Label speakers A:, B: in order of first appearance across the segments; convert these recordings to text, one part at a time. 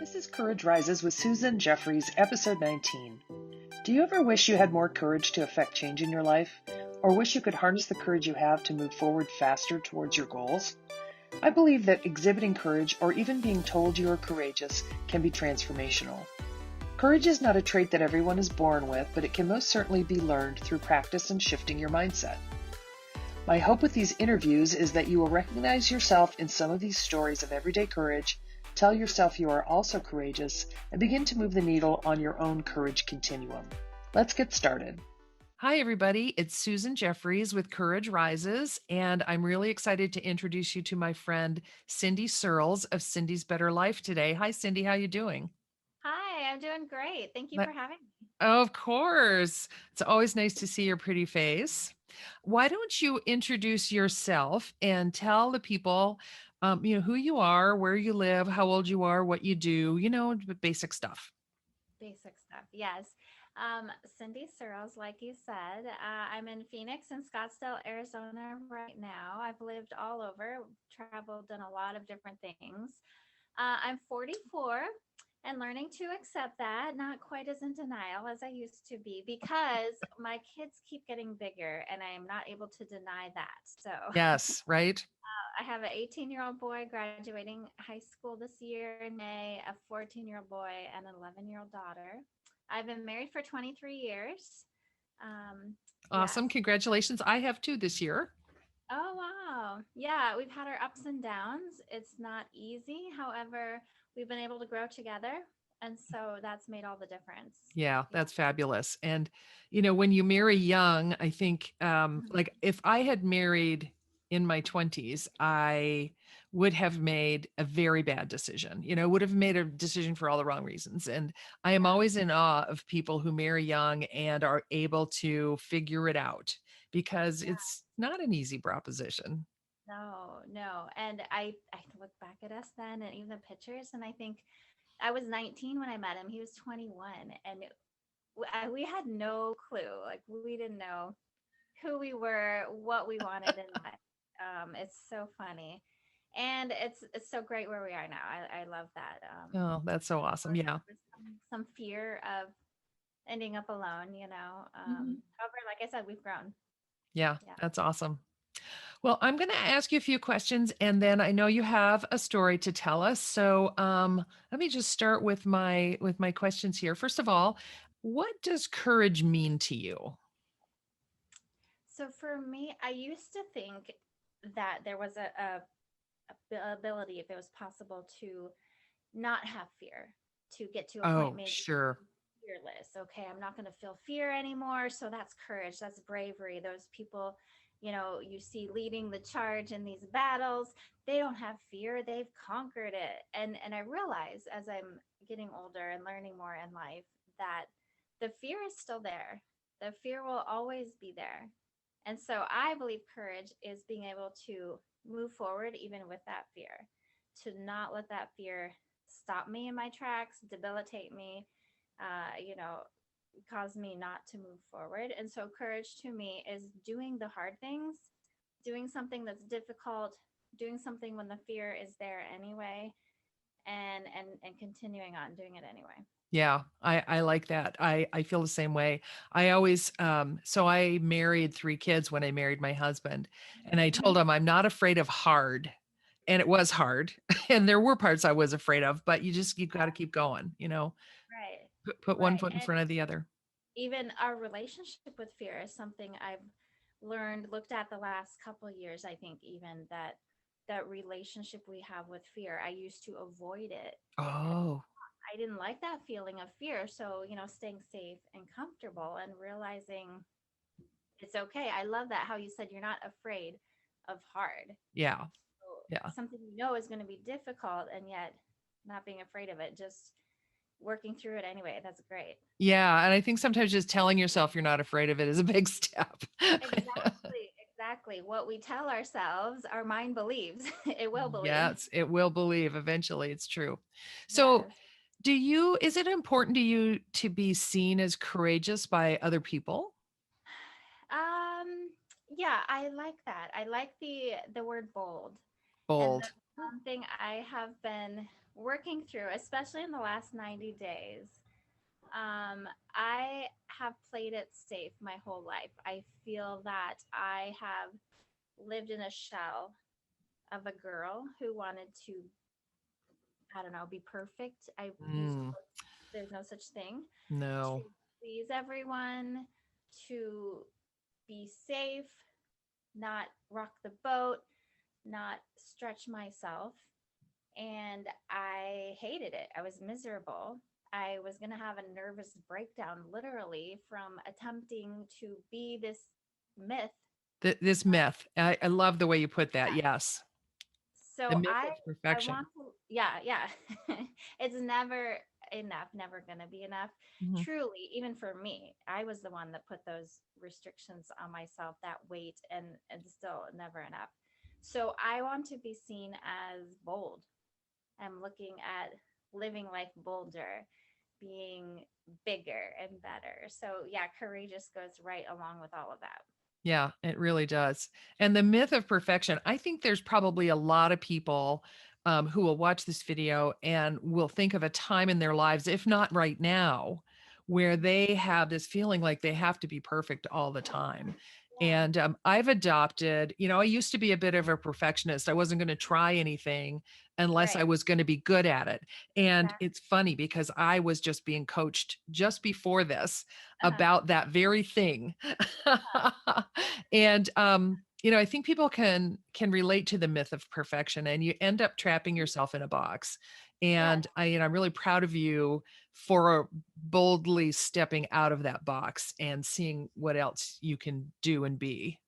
A: This is Courage Rises with Susan Jeffries, episode 19. Do you ever wish you had more courage to affect change in your life? Or wish you could harness the courage you have to move forward faster towards your goals? I believe that exhibiting courage, or even being told you are courageous, can be transformational. Courage is not a trait that everyone is born with, but it can most certainly be learned through practice and shifting your mindset. My hope with these interviews is that you will recognize yourself in some of these stories of everyday courage, tell yourself you are also courageous, and begin to move the needle on your own courage continuum. Let's get started. Hi, everybody. It's Susan Jeffries with Courage Rises, and I'm really excited to introduce you to my friend Cyndi Searles of Cyndi's Better Life today. Hi, Cyndi. How you doing?
B: Hi, I'm doing great. Thank you
A: But-
B: for having me.
A: Of course. It's always nice to see your pretty face. Why don't you introduce yourself and tell the people, who you are, where you live, how old you are, what you do, the basic stuff.
B: Basic stuff. Yes. Cyndi Searles, like you said, I'm in Phoenix and Scottsdale, Arizona right now. I've lived all over, traveled, done a lot of different things. I'm 44 and learning to accept that, not quite as in denial as I used to be because my kids keep getting bigger and I am not able to deny that. So
A: Yes, right?
B: I have an 18-year-old boy graduating high school this year in May, a 14-year-old boy, and an 11-year-old daughter. I've been married for 23 years. Yes.
A: Awesome. Congratulations. I have two this year.
B: Oh, wow. Yeah, we've had our ups and downs. It's not easy. However, we've been able to grow together. And so that's made all the difference.
A: Yeah,
B: Yeah.
A: that's fabulous. And, when you marry young, I think,
B: Mhm.
A: like if I had married in my 20s, I would have made a very bad decision, would have made a decision for all the wrong reasons. And I am
B: Yeah.
A: always in awe of people who marry young and are able to figure it out because
B: Yeah.
A: it's not an easy proposition.
B: No, no. And I look back at us then and even the pictures, and I think I was 19 when I met him. He was 21, and we had no clue. Like we didn't know who we were, what we wanted in life. It's so funny, and it's so great where we are now. I love that.
A: Oh, that's so
B: Of
A: awesome.
B: course,
A: Yeah.
B: there was some fear of ending up alone.
A: Mhm.
B: However, like I said, we've grown.
A: Yeah,
B: Yeah.
A: that's awesome. Well, I'm going to ask you a few questions, and then I know you have a story to tell us. So, let me just start with my questions here. First of all, what does courage mean to you?
B: So for me, I used to think that there was a ability, if it was possible, to not have fear, to get to a point
A: Oh,
B: maybe
A: sure.
B: fearless. Okay, I'm not going to feel fear anymore. So that's courage, that's bravery. Those people, you see leading the charge in these battles, they don't have fear, they've conquered it. And I realize as I'm getting older and learning more in life that the fear is still there. The fear will always be there. And so I believe courage is being able to move forward even with that fear, to not let that fear stop me in my tracks, debilitate me, uh, you know, cause me not to move forward. And so courage to me is doing the hard things, doing something that's difficult, doing something when the fear is there anyway, and continuing on doing it anyway.
A: Yeah, I like that. I feel the same way. I always so I married three kids when I married my husband, and I
B: Mhm.
A: told him I'm not afraid of hard. And it was hard. And there were parts I was afraid of, but you've got to keep going,
B: Right.
A: put one
B: Right.
A: foot in
B: And
A: front of the other.
B: even our relationship with fear is something I've learned, looked at the last couple of years. I think even that relationship we have with fear, I used to avoid it.
A: Oh,
B: I didn't like that feeling of fear. So, staying safe and comfortable and realizing it's okay. I love that how you said you're not afraid of hard.
A: yeah.
B: So
A: Yeah.
B: something is going to be difficult and yet not being afraid of it, just working through it anyway. That's great.
A: Yeah, and I think sometimes just telling yourself you're not afraid of it is a big step.
B: Exactly, exactly. What we tell ourselves, our mind believes. It will believe.
A: Yes, it will believe eventually, it's true. So,
B: Yes.
A: is it important to you to be seen as courageous by other people?
B: Um, yeah, I like that. I like the word bold. And
A: Bold.
B: that's something I have been working through, especially in the last 90 days. I have played it safe my whole life. I feel that I have lived in a shell of a girl who wanted to, I don't know, be perfect. I use
C: Mm,
B: quotes, there's no such thing, to
C: no.
B: please everyone, to be safe, not rock the boat, not stretch myself. And I hated it. I was miserable. I was going to have a nervous breakdown literally from attempting to be this myth.
C: This myth. I love the way you put that.
B: Yeah.
C: Yes. The
B: So
C: myth
B: I
C: of
B: I
C: perfection.
B: want to, yeah, yeah. It's never enough, never going to be enough.
C: Mhm.
B: Truly, even for me, I was the one that put those restrictions on myself, that weight, and still never enough. So I want to be seen as bold. I'm looking at living life bolder, being bigger and better. So yeah, courageous goes right along with all of that.
C: Yeah, it really does. And the myth of perfection, I think there's probably a lot of people who will watch this video and will think of a time in their lives, if not right now, where they have this feeling like they have to be perfect all the time.
B: Yeah.
C: And I've adopted, I used to be a bit of a perfectionist. I wasn't going to try anything unless I
B: Right.
C: was going to be good at it. And
B: Exactly.
C: it's funny because I was just being coached just before this
B: Uh-huh.
C: about that very thing. And I think people can relate to the myth of perfection, and you end up trapping yourself in a box.
B: Yes.
C: And I'm really proud of you for boldly stepping out of that box and seeing what else you can do and be.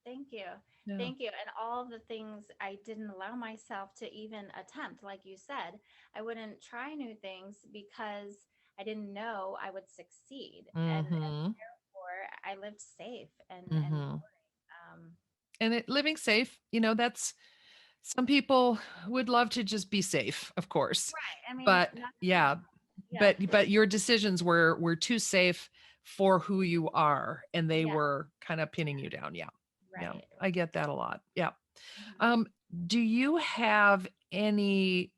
B: Thank you.
C: Yeah.
B: Thank you. And all the things I didn't allow myself to even attempt, like you said, I wouldn't try new things because I didn't know I would succeed. And
C: Mhm.
B: therefore I lived safe and
C: Mhm.
B: boring.
C: And living safe, that's some people would love to just be safe, of course.
B: Right. I mean,
C: But
B: not
C: yeah,
B: everyone. Yeah.
C: but your decisions were too safe for who you are, and they
B: Yeah.
C: were kind of pinning you down. Yeah. Yeah.
B: Right.
C: I get that a lot. Yeah.
B: Mhm.
C: Um, do you have any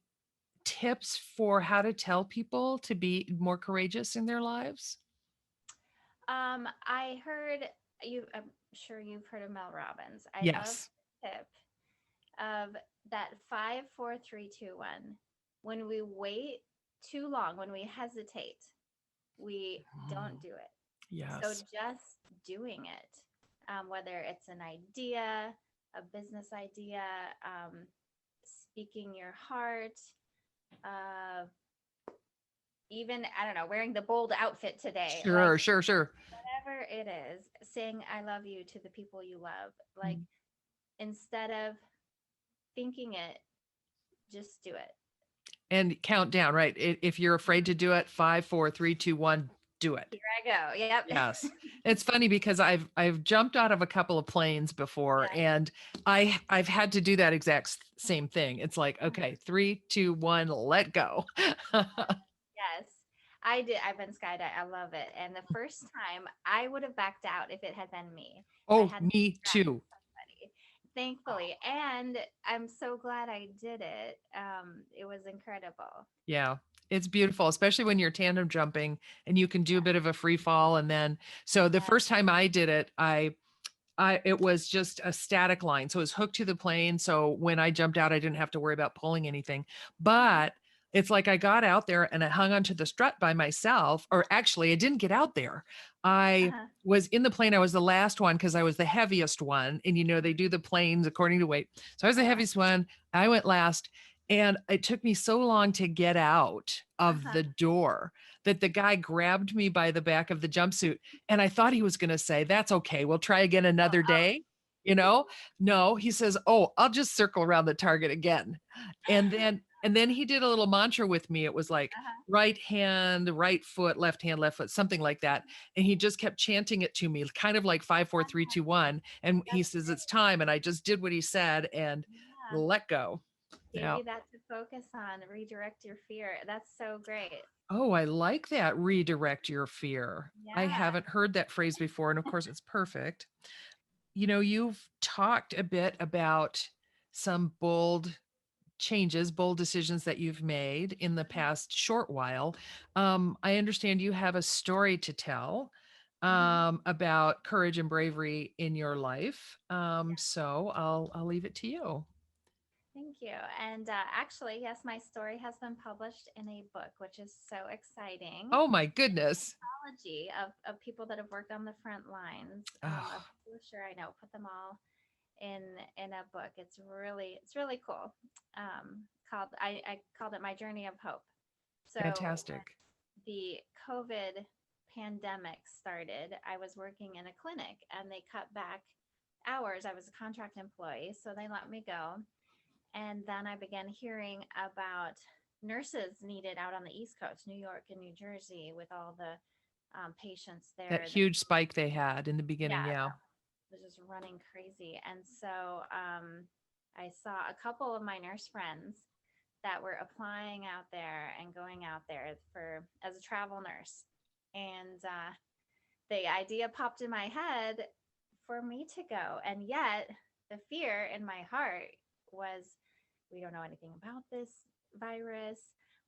C: tips for how to tell people to be more courageous in their lives?
B: I heard you. I'm sure you've heard of Mel Robbins. I love
C: Yes.
B: the tip of that 5, 4, 3, 2, 1. When we wait too long, when we hesitate, we
C: Mm,
B: don't do it. So
C: yes.
B: just doing it, whether it's an idea, a business idea, speaking your heart, uh, even I don't know, wearing the bold outfit today, like
C: Sure, sure, sure.
B: whatever it is, saying I love you to the people you love, like
C: Mm.
B: instead of thinking it, just do it.
C: And count down, right? If you're afraid to do it, 5, 4, 3, 2, 1, do it.
B: Here I go. Yep.
C: Yes. It's funny because I've jumped out of a couple of planes before,
B: Yeah.
C: and I've had to do that exact same thing. It's like,
B: Mhm.
C: okay, 3, 2, 1, let go.
B: Yes. I did. I've been skydiving. I love it. And the first time I would have backed out if it had been me. If I
C: Oh,
B: had to
C: me
B: distract
C: too.
B: somebody. Thankfully. And I'm so glad I did it. It was incredible.
C: Yeah. It's beautiful, especially when you're tandem jumping and you can do a bit of a free fall. And then, so the
B: Yeah.
C: first time I did it, it was just a static line. So it was hooked to the plane. So when I jumped out, I didn't have to worry about pulling anything.
B: Uh-huh.
C: But it's like I got out there and I hung onto the strut by myself, or actually, I didn't get out there. I
B: Uh-huh.
C: was in the plane. I was the last one because I was the heaviest one. And they do the planes according to weight. So I was the
B: Uh-huh.
C: heaviest one. I went last. And it took me so long to get out of
B: Uh-huh.
C: the door that the guy grabbed me by the back of the jumpsuit, and I thought he was going to say, "That's okay. We'll try again another
B: Oh,
C: day." You know? No, he says, "Oh, I'll just circle around the target again." And then he did a little mantra with me. It was like
B: uh-huh.
C: right hand, right foot, left foot, something like that. And he just kept chanting it to me, kind of like 5, 4, 3, 2, 1. And he
B: That's
C: says, "It's
B: great.
C: time." And I just did what he said and
B: Yeah.
C: let go.
B: Gave
C: Yeah.
B: you that to focus on, redirect your fear. That's so great.
C: Oh, I like that. Redirect your fear. I
B: Yeah.
C: haven't heard that phrase before. And of course, it's perfect. You've talked a bit about some bold changes, bold decisions that you've made in the past short while. I understand you have a story to tell
B: Mhm.
C: about courage and bravery in your life.
B: Yeah,
C: So I'll leave it to you.
B: thank you. And actually, yes, my story has been published in a book, which is so exciting.
C: Oh my goodness.
B: Anthology of people that have worked on the front lines, a
C: Oh,
B: publisher I know put them all in a book. It's really cool. Called I called it My Journey of Hope. So
C: fantastic.
B: the COVID pandemic started, I was working in a clinic and they cut back hours. I was a contract employee, so they let me go. And then I began hearing about nurses needed out on the East Coast, New York and New Jersey, with all the patients
C: That
B: there.
C: huge spike they had in the beginning.
B: Yeah,
C: Yeah.
B: was just running crazy. And so I saw a couple of my nurse friends that were applying out there and going out there for as a travel nurse. And the idea popped in my head for me to go. And yet the fear in my heart was we don't know anything about this virus.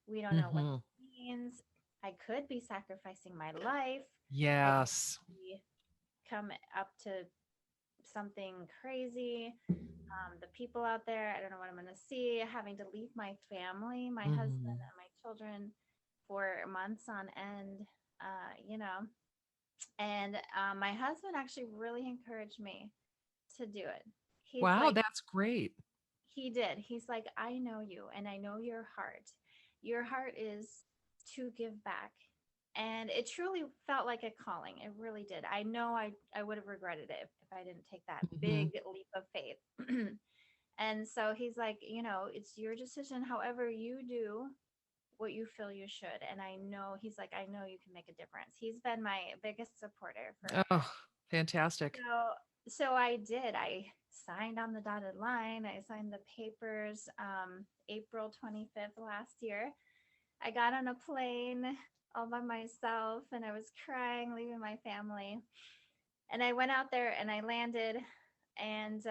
B: We don't know what
C: Hmm.
B: it means. I could be sacrificing my life. I could
C: Yes.
B: be come up to something crazy. The people out there, I don't know what I'm going to see. Having to leave my family, my husband,
C: Hmm.
B: and my children for months on end, you know. And my husband actually really encouraged me to do it. He's
C: Wow,
B: like,
C: that's great.
B: he did. He's like, I know you and I know your heart. Your heart is to give back. And it truly felt like a calling. It really did. I know I would have regretted it if I didn't take that
C: Hmm.
B: big leap of faith. And so he's like, it's your decision. However, you do what you feel you should. And I know he's like, I know you can make a difference. He's been my biggest supporter forever.
C: Oh, fantastic.
B: So I did. I signed on the dotted line. I signed the papers April 25th last year. I got on a plane all by myself and I was crying, leaving my family. And I went out there and I landed. And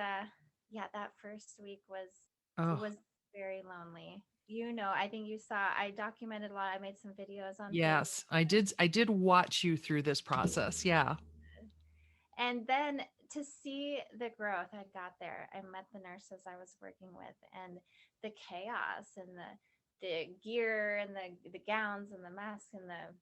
B: yeah, that first week it
C: Oh,
B: was very lonely. I think you saw I documented a lot. I made some videos on Facebook.
C: yes. I did watch you through this process. Yeah.
B: And then to see the growth, I got there. I met the nurses I was working with, and the chaos and the gear and the gowns and the masks and the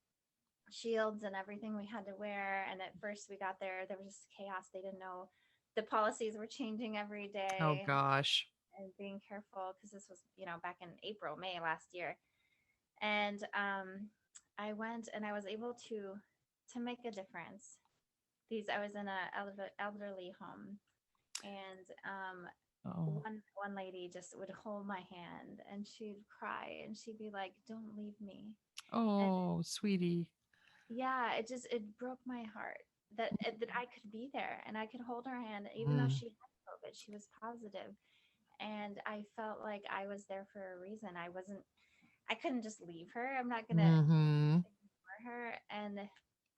B: shields and everything we had to wear. And at first we got there, there was just chaos. They didn't know the policies were changing every
C: Oh
B: day
C: gosh.
B: and being careful because this was back in April, May last year. And I went and I was able to make a difference. These I was in a elderly home, and
C: Oh.
B: one lady just would hold my hand and she'd cry and she'd be like, "Don't leave me." And
C: Oh, sweetie.
B: yeah, it broke my heart that I could be there and I could hold her hand even though
C: Mm.
B: she had COVID. She was positive, and I felt like I was there for a reason. I couldn't just leave her. I'm not gonna
C: Hmm.
B: ignore her, and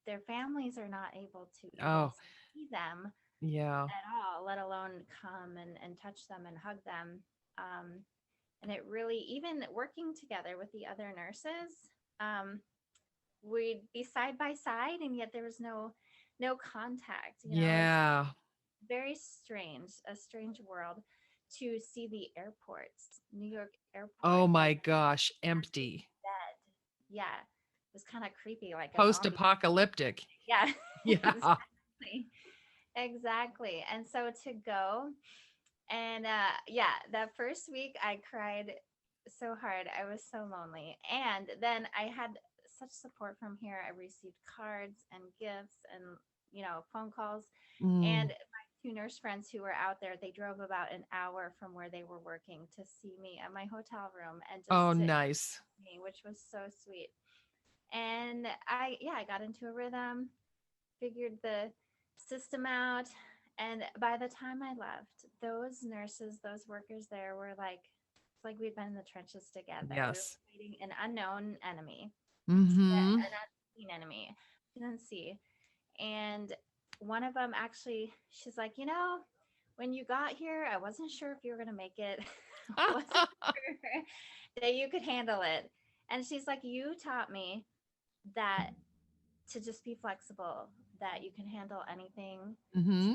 B: their families are not able to even
C: Oh,
B: see them
C: yeah.
B: at all, let alone come and touch them and hug them. Um, and it really, even working together with the other nurses, um, we'd be side by side, and yet there was no contact. It's
C: Yeah.
B: very strange, a strange world to see the airports, New York airport,
C: Oh
B: like
C: my gosh,
B: empty,
C: empty.
B: dead. Yeah, it was kind of creepy, like a zombie.
C: Post-apocalyptic.
B: Yeah,
C: Yeah.
B: exactly. Exactly. And so to go and yeah, that first week I cried so hard. I was so lonely. And then I had such support from here. I received cards and gifts and phone calls. And
C: Mm.
B: my two nurse friends who were out there, they drove about an hour from where they were working to see me at my hotel room and
C: Oh,
B: just to
C: nice.
B: me, which was so sweet. And I got into a rhythm, figured the system out. And by the time I left, those nurses, those workers there were like, it's like we'd been in the trenches together. We were
C: Yes.
B: fighting an unknown enemy,
C: Hmm.
B: an unseen enemy, didn't see. And one of them actually, she's like, when you got here, I wasn't sure if you were going to make it. wasn't sure that you could handle it. And she's like, you taught me that to just be flexible, that you can handle anything, to
C: Hmm.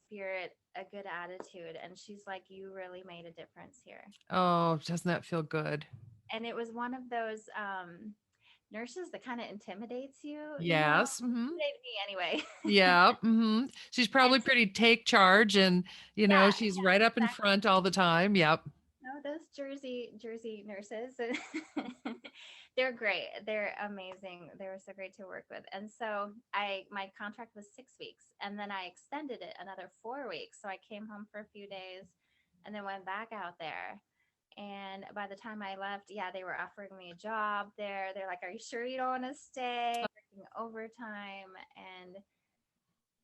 B: spirit, a good attitude. And she's like, you really made a difference here.
C: Oh, doesn't that feel good?
B: And it was one of those nurses that kind of intimidates you,
C: Yes. Hmm.
B: intimidated me anyway.
C: Yeah. Hmm. She's
B: And
C: probably
B: to,
C: pretty take charge and,
B: yeah,
C: she's right up in front all the time. Yep.
B: no, those Jersey nurses, they're great. They're amazing. They were so great to work with. And so my contract was 6 weeks, and then I extended it another 4 weeks. So I came home for a few days, and then went back out there. And by the time I left, yeah, they were offering me a job there. They're like, "Are you sure you don't want to stay?" Working overtime, and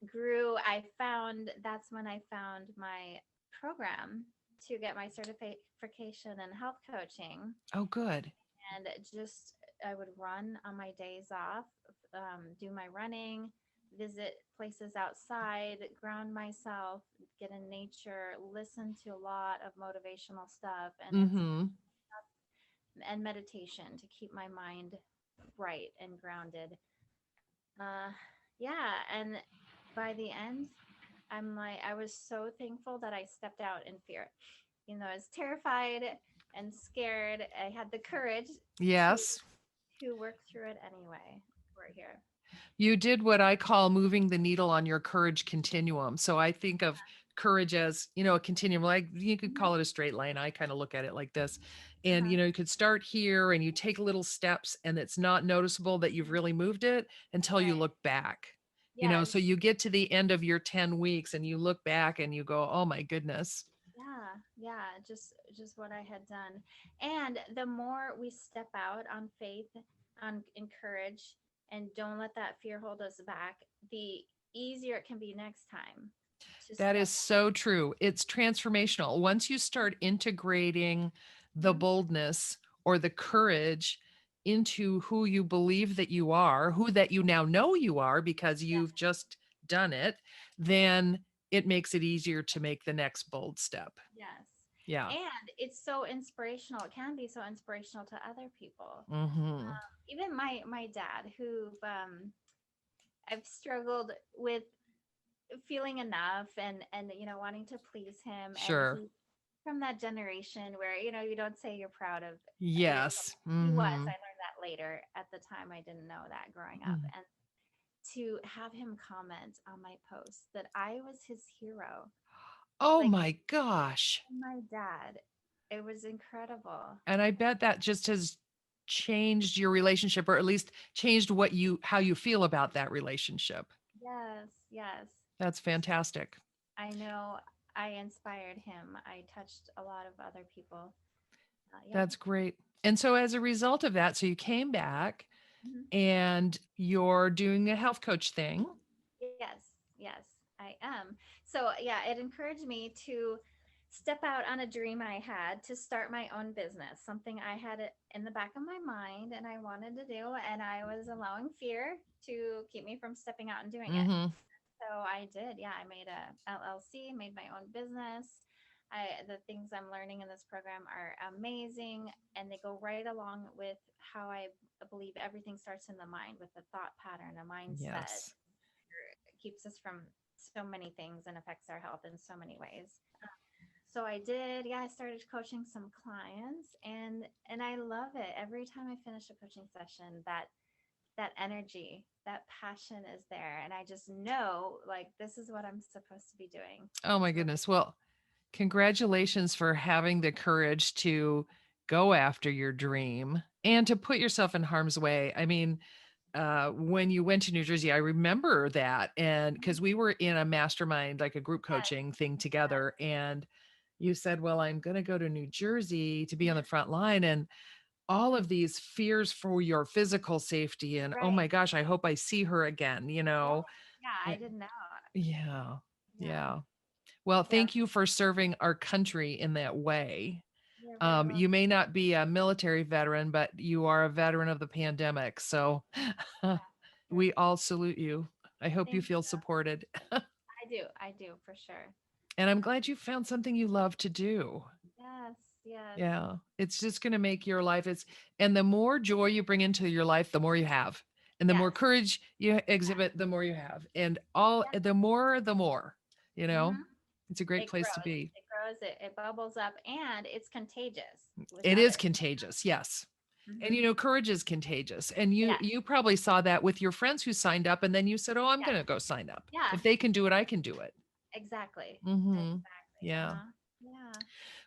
B: grew. That's when I found my program to get my certification in health coaching.
C: Oh, good.
B: And just, I would run on my days off, do my running, visit places outside, ground myself, get in nature, listen to a lot of motivational stuff,
C: Hmm.
B: and meditation to keep my mind bright and grounded. Uh, yeah, and by the end, I was so thankful that I stepped out in fear. I was terrified and scared. I had the courage to
C: Yes.
B: work through it anyway. We're here.
C: You did what I call moving the needle on your courage continuum. So I think of courage as, a continuum, like you could
B: Mhm.
C: call it a straight line. I kind of look at it like this. And,
B: Uh-huh.
C: you could start here and you take little steps and it's not noticeable that you've really moved it until you
B: Right.
C: look back. So
B: Yes.
C: you get to the end of your 10 weeks and you look back and you go, oh my goodness.
B: Yeah. Yeah. Just what I had done. And the more we step out on faith, on encourage, and don't let that fear hold us back, the easier it can be next time to
C: That
B: step.
C: is so true. It's transformational. Once you start integrating the
B: Mhm.
C: boldness or the courage into who you believe that you are, who that you now know you are because
B: Yeah.
C: you've just done it, then it makes it easier to make the next bold step.
B: Yes.
C: Yeah.
B: And it's so inspirational. It can be so inspirational to other people.
C: Hmm.
B: Even my dad, who I've struggled with feeling enough and wanting to please him, and
C: Sure.
B: he from that generation where you don't say you're proud of your
C: Yes.
B: he was.
C: Hmm.
B: I learned that later. At the time, I didn't know that growing up. And to have him comment on my post that I was his hero,
C: Oh
B: like
C: my gosh.
B: my dad, it was incredible.
C: And I bet that just has changed your relationship or at least changed how you feel about that relationship.
B: Yes, yes.
C: That's fantastic.
B: I know I inspired him. I touched a lot of other people. Yep.
C: That's great. And so as a result of that, so you came back
B: Mhm.
C: and you're doing a health coach thing.
B: Yes, yes, I am. So, yeah, it encouraged me to step out on a dream I had to start my own business, something I had it in the back of my mind and I wanted to do, and I was allowing fear to keep me from stepping out and doing it.
C: Mhm.
B: So I did. Yeah, I made a LLC, made my own business. The things I'm learning in this program are amazing, and they go right along with how I believe everything starts in the mind with a thought pattern, a mindset.
C: Yes.
B: It keeps us from so many things and affects our health in so many ways. So I did. Yeah, I started coaching some clients, and I love it. Every time I finish a coaching session, that energy, that passion is there. And I just know like this is what I'm supposed to be doing.
C: Oh my
B: It's really
C: goodness. Well, congratulations for having the courage to go after your dream and to put yourself in harm's way. I mean, when you went to New Jersey, I remember that. And because we were in a mastermind, like a group
B: yes,
C: coaching thing together. And you said, well, I'm going to go to New Jersey to be on the front line. And all of these fears for your physical safety. And oh
B: right.
C: my gosh, I hope I see her again,
B: Yeah. Yeah, I
C: Eh,
B: didn't know.
C: Yeah.
B: Yeah.
C: Yeah. Well,
B: Yeah.
C: thank you for serving our country in that way.
B: You're very welcome.
C: You may not be a military veteran, but you are a veteran of the pandemic. So
B: Yeah. Sure.
C: we all salute you. I hope you
B: Thank
C: feel
B: you.
C: supported.
B: I do. I do for sure.
C: And I'm glad you found something you love to do.
B: Yes. Yes.
C: Yeah. It's just going to make your life and the more joy you bring into your life, the more you have. And the more
B: Yes.
C: courage you
B: Yeah.
C: exhibit, the more you have. And
B: Yeah.
C: the more, you know,
B: Mm-hmm.
C: it's a great
B: It
C: place to
B: grows.
C: be.
B: It grows. It bubbles up, and it's contagious with
C: It is
B: others.
C: contagious. Yes. And
B: Mm-hmm.
C: courage is contagious. And
B: Yes.
C: you probably saw that with your friends who signed up and then you said, "Oh, I'm
B: Yes.
C: going to go sign up.
B: Yeah.
C: If they can do it, I can do it."
B: Exactly.
C: Mhm.
B: Exactly.
C: Yeah.
B: Uh-huh. Yeah.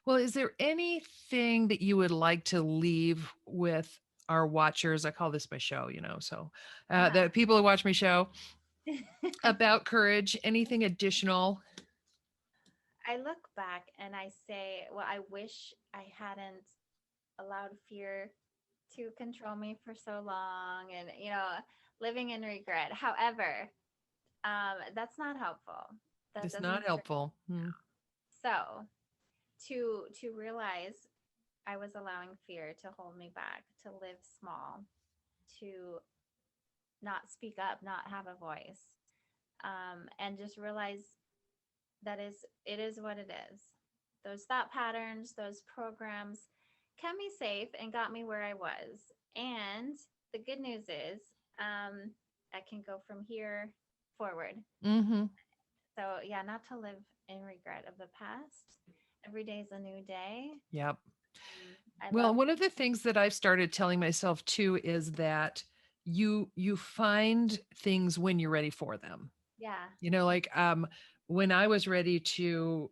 C: Well, is there anything that you would like to leave with our watchers? I call this my show, so the people who watch my show
B: Uh-huh.
C: about courage, anything additional?
B: I look back and I say, well, I wish I hadn't allowed fear to control me for so long and, living in regret. However, that's not helpful. That
C: It's not
B: doesn't serve.
C: helpful. Hmm.
B: So to realize I was allowing fear to hold me back, to live small, to not speak up, not have a voice, and just realize it is what it is. Those thought patterns, those programs kept me safe and got me where I was. And the good news is, I can go from here forward.
C: Hmm.
B: So yeah, not to live in regret of the past. Every day is a new day.
C: Yep.
B: I
C: Well,
B: love.
C: one of the things that I've started telling myself too is that you find things when you're ready for them.
B: Yeah.
C: Like when I was ready to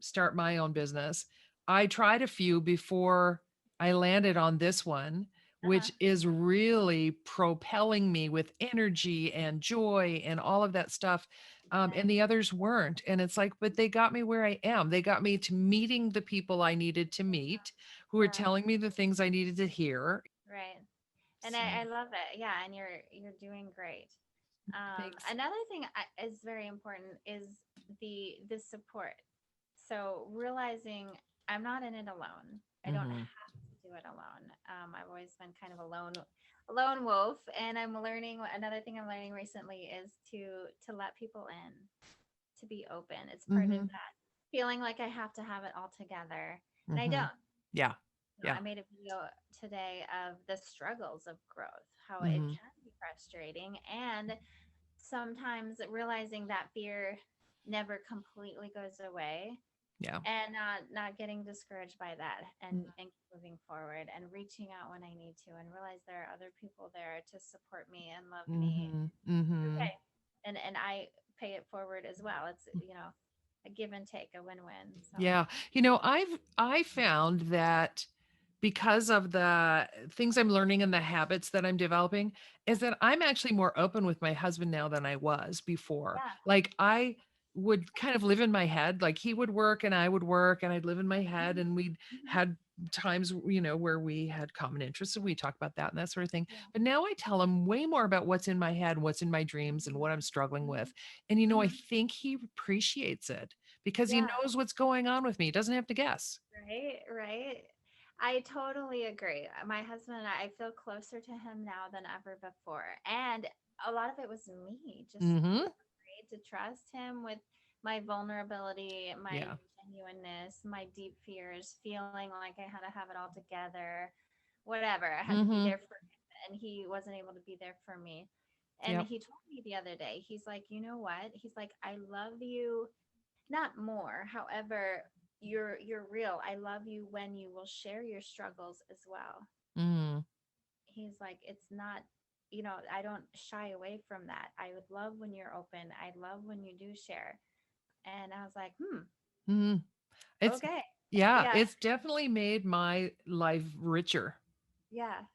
C: start my own business, I tried a few before I landed on this one,
B: Uh-huh.
C: which is really propelling me with energy and joy and all of that stuff. And
B: Nice.
C: the others weren't. And it's like, but they got me where I am. They got me to meeting the people I needed to meet, who are
B: Yeah.
C: telling me the things I needed to hear.
B: Right. And
C: So
B: I love it. Yeah, and you're doing great.
C: thanks.
B: Another thing is very important is the support. So realizing I'm not in it alone. I don't
C: Hmm.
B: have to do it alone. I've always been kind of a lone wolf, and I'm learning. Another thing I'm learning recently is to let people in, to be open. It's part of
C: Hmm.
B: that feeling like I have to have it all together, and I
C: Hmm.
B: don't.
C: Yeah. Yeah.
B: I made a video today of the struggles of growth, how it
C: Hmm.
B: can be frustrating, and sometimes realizing that fear never completely goes away,
C: Yeah.
B: and not getting discouraged by that, and moving forward and reaching out when I need to, and realize there are other people there to support me and love me.
C: Mhm,
B: It's
C: mhm.
B: okay, and I pay it forward as well. It's a give and take, a win-win. So
C: Yeah. I found that because of the things I'm learning and the habits that I'm developing is that I'm actually more open with my husband now than I was before.
B: yeah.
C: Like I would kind of live in my head, like he would work and I would work and I'd live in my head
B: Mhm.
C: and we'd
B: Mhm.
C: had times, where we had common interests and we talk about that and that sort of thing.
B: Yeah.
C: But now I tell him way more about what's in my head, what's in my dreams and what I'm struggling
B: Mhm.
C: with. And I
B: Mhm.
C: think he appreciates it because he
B: Yeah.
C: knows what's going on with me. He doesn't have to guess.
B: Right, right. I totally agree. My husband and I feel closer to him now than ever before. And a lot of it was me just
C: Mhm.
B: afraid to trust him with my vulnerability, my
C: Yeah.
B: genuineness, my deep fears, feeling like I had to have it all together, whatever. I had to be
C: Mhm.
B: there for him, and he wasn't able to be there for me. And
C: Yep.
B: he told me the other day, he's like, you know what? He's like, I love you not more. However, you're real. I love you when you will share your struggles as well.
C: Mm.
B: He's like, it's not, I don't shy away from that. I would love when you're open. I love when you do share. And I was like,
C: Mhm. It's
B: okay.
C: yeah,
B: Yeah.
C: it's definitely made my life richer.
B: Yeah.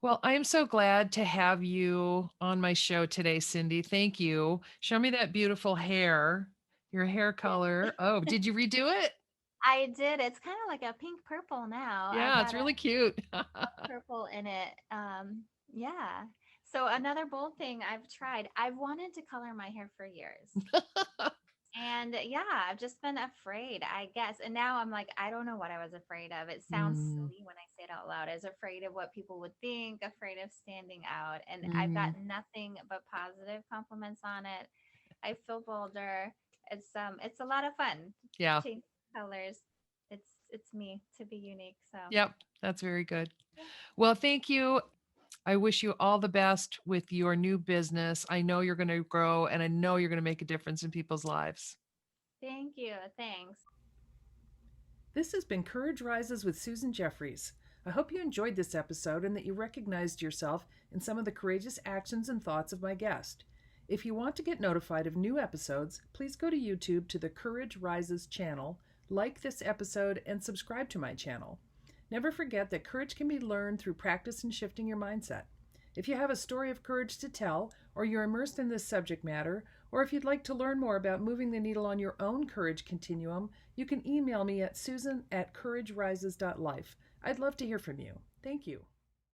C: Well, I am so glad to have you on my show today, Cyndi. Thank you. Show me that beautiful hair, your hair color. Oh, did you redo it?
B: I did. It's kind of like a pink purple now. I
C: Yeah, it's
B: got
C: really cute.
B: a purple in it. Yeah. So another bold thing I've tried, I've wanted to color my hair for years. And yeah, I've just been afraid, I guess. And now I'm like, I don't know what I was afraid of. It sounds
C: Mm,
B: silly when I say it out loud. I was afraid of what people would think, afraid of standing out. And I've got
C: mhm.
B: nothing but positive compliments on it. I feel bolder. It's a lot of fun.
C: Yeah.
B: Change colors. It's it's me to be unique. So
C: Yep, that's very good.
B: yeah.
C: Well, thank you. I wish you all the best with your new business. I know you're going to grow and I know you're going to make a difference in people's lives.
B: Thank you. Thanks.
A: This has been Courage Rises with Susan Jeffries. I hope you enjoyed this episode and that you recognized yourself in some of the courageous actions and thoughts of my guest. If you want to get notified of new episodes, please go to YouTube to the Courage Rises channel, like this episode, and subscribe to my channel. Never forget that courage can be learned through practice and shifting your mindset. If you have a story of courage to tell, or you're immersed in this subject matter, or if you'd like to learn more about moving the needle on your own courage continuum, you can email me at susan@couragerises.life. I'd love to hear from you. Thank you.